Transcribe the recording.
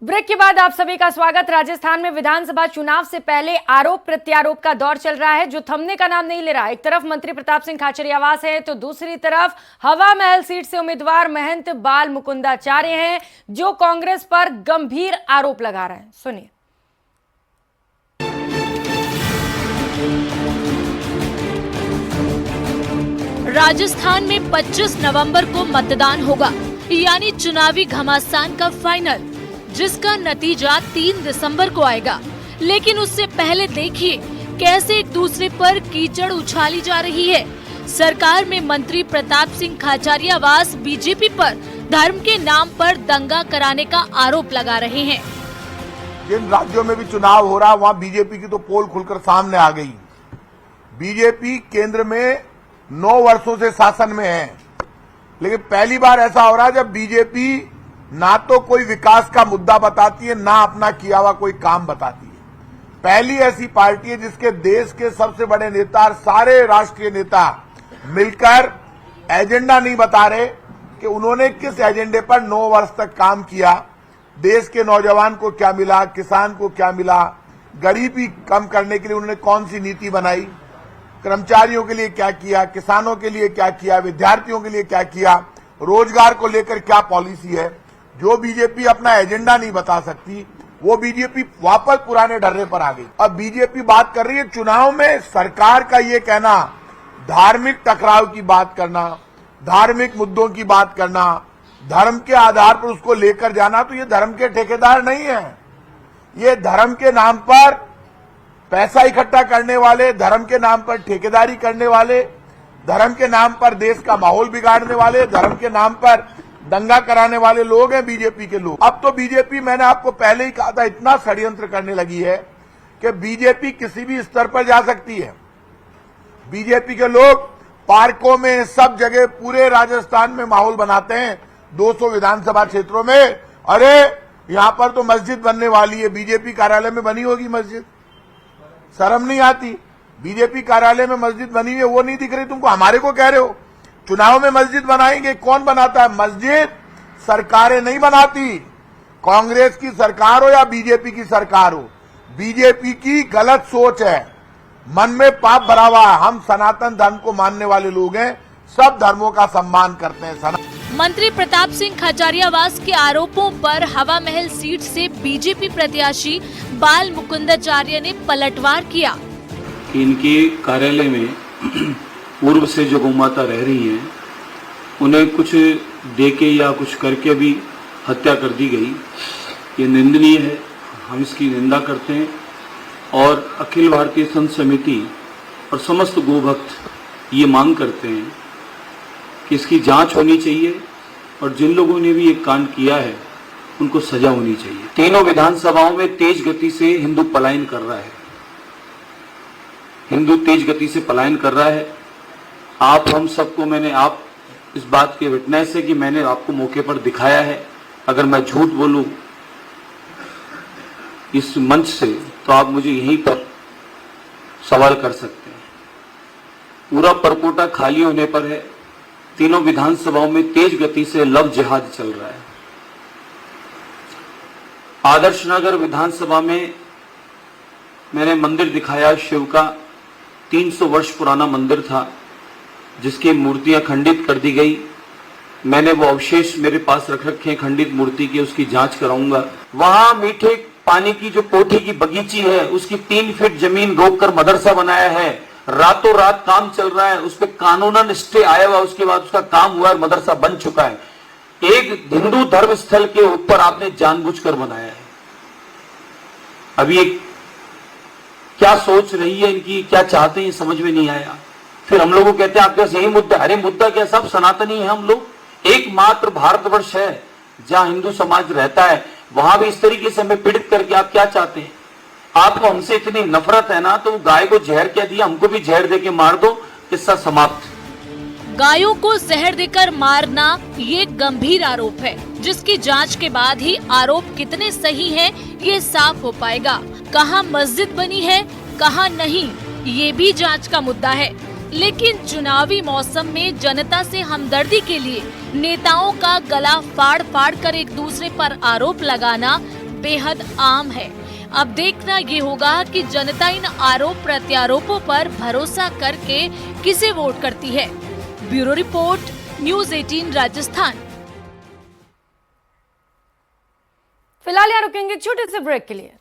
Break के बाद आप सभी का स्वागत। राजस्थान में विधानसभा चुनाव से पहले आरोप प्रत्यारोप का दौर चल रहा है जो थमने का नाम नहीं ले रहा। एक तरफ मंत्री प्रताप सिंह खाचरियावास है तो दूसरी तरफ हवा महल सीट से उम्मीदवार महंत बाल मुकुंदाचार्य हैं जो कांग्रेस पर गंभीर आरोप लगा रहे हैं। सुनिए। राजस्थान में 25 नवंबर को मतदान होगा, यानी चुनावी घमासान का फाइनल, जिसका नतीजा 3 दिसंबर को आएगा। लेकिन उससे पहले देखिए कैसे एक दूसरे पर कीचड़ उछाली जा रही है। सरकार में मंत्री प्रताप सिंह खाचरियावास बीजेपी पर धर्म के नाम पर दंगा कराने का आरोप लगा रहे हैं। जिन राज्यों में भी चुनाव हो रहा वहां बीजेपी की तो पोल खुलकर सामने आ गई। बीजेपी केंद्र में 9 वर्षों से शासन में है, लेकिन पहली बार ऐसा हो रहा है जब बीजेपी ना तो कोई विकास का मुद्दा बताती है, ना अपना किया हुआ कोई काम बताती है। पहली ऐसी पार्टी है जिसके देश के सबसे बड़े नेता और सारे राष्ट्रीय नेता मिलकर एजेंडा नहीं बता रहे कि उन्होंने किस एजेंडे पर 9 वर्ष तक काम किया, देश के नौजवान को क्या मिला, किसान को क्या मिला, गरीबी कम करने के लिए उन्होंने कौन सी नीति बनाई, कर्मचारियों के लिए क्या किया, किसानों के लिए क्या किया, विद्यार्थियों के लिए क्या किया, रोजगार को लेकर क्या पॉलिसी है। जो बीजेपी अपना एजेंडा नहीं बता सकती वो बीजेपी वापस पुराने ढर्रे पर आ गई। अब बीजेपी बात कर रही है चुनाव में सरकार का ये कहना, धार्मिक टकराव की बात करना, धार्मिक मुद्दों की बात करना, धर्म के आधार पर उसको लेकर जाना, तो ये धर्म के ठेकेदार नहीं है। ये धर्म के नाम पर पैसा इकट्ठा करने वाले, धर्म के नाम पर ठेकेदारी करने वाले, धर्म के नाम पर देश का माहौल बिगाड़ने वाले, धर्म के नाम पर दंगा कराने वाले लोग हैं बीजेपी के लोग। अब तो बीजेपी, मैंने आपको पहले ही कहा था, इतना षड्यंत्र करने लगी है कि बीजेपी किसी भी स्तर पर जा सकती है। बीजेपी के लोग पार्कों में, सब जगह पूरे राजस्थान में माहौल बनाते हैं। 200 विधानसभा क्षेत्रों में, अरे यहां पर तो मस्जिद बनने वाली है, बीजेपी कार्यालय में बनी होगी मस्जिद। शर्म नहीं आती? बीजेपी कार्यालय में मस्जिद बनी हुई है, वो नहीं दिख रही तुमको, हमारे को कह रहे हो चुनाव में मस्जिद बनाएंगे। कौन बनाता है मस्जिद? सरकारें नहीं बनाती। कांग्रेस की सरकार हो या बीजेपी की सरकार हो, बीजेपी की गलत सोच है, मन में पाप भरा हुआ है। हम सनातन धर्म को मानने वाले लोग हैं, सब धर्मों का सम्मान करते हैं। मंत्री प्रताप सिंह खाचरियावास के आरोपों पर हवा महल सीट से बीजेपी प्रत्याशी बाल मुकुंदाचार्य ने पलटवार किया। इनके कार्यालय में पूर्व से जो गौमाता रह रही हैं, उन्हें कुछ देके या कुछ करके भी हत्या कर दी गई। ये निंदनीय है, हम इसकी निंदा करते हैं और अखिल भारतीय संत समिति और समस्त गोभक्त ये मांग करते हैं कि इसकी जांच होनी चाहिए और जिन लोगों ने भी ये कांड किया है उनको सजा होनी चाहिए। तीनों विधानसभाओं में तेज गति से हिंदू पलायन कर रहा है, हिंदू तेज गति से पलायन कर रहा है। आप हम सबको, मैंने, आप इस बात के विटनेस है कि मैंने आपको मौके पर दिखाया है। अगर मैं झूठ बोलूं इस मंच से तो आप मुझे यहीं पर सवाल कर सकते हैं। पूरा परकोटा खाली होने पर है, तीनों विधानसभाओं में तेज गति से लव जिहाद चल रहा है। आदर्श नगर विधानसभा में मैंने मंदिर दिखाया, शिव का 300 वर्ष पुराना मंदिर था जिसकी मूर्तियां खंडित कर दी गई। मैंने वो अवशेष मेरे पास रख रखे हैं खंडित मूर्ति की, उसकी जांच कराऊंगा। वहां मीठे पानी की जो कोठी की बगीची है उसकी 3 फीट जमीन रोककर मदरसा बनाया है। रातों रात काम चल रहा है, उस पर कानूनन स्टे आया हुआ, उसके बाद उसका काम हुआ और मदरसा बन चुका है। एक हिंदू धर्म स्थल के ऊपर आपने जानबूझकर बनाया है। अभी एक क्या सोच रही है इनकी, क्या चाहते हैं समझ में नहीं आया। फिर हम लोगों को कहते हैं आपके पास यही मुद्दा। अरे मुद्दा क्या, सब सनातनी है हम लोग। एकमात्र भारतवर्ष है जहां हिंदू समाज रहता है, वहां भी इस तरीके से हमें पीड़ित करके आप क्या चाहते हैं? आपको हमसे इतनी नफरत है ना, तो गाय को जहर क्या दिया, हमको भी जहर देके मार दो, किस्सा समाप्त। गायों को जहर देकर मारना ये गंभीर आरोप है, जिसकी जांच के बाद ही आरोप कितने सही हैं ये साफ हो पाएगा। कहाँ मस्जिद बनी है, कहाँ नहीं, ये भी जांच का मुद्दा है। लेकिन चुनावी मौसम में जनता से हमदर्दी के लिए नेताओं का गला फाड़ फाड़ कर एक दूसरे पर आरोप लगाना बेहद आम है। अब देखना ये होगा कि जनता इन आरोप प्रत्यारोपों पर भरोसा करके किसे वोट करती है। Bureau report, news 18 Rajasthan. फिलहाल यहाँ रुकेंगे छोटे से ब्रेक के लिए।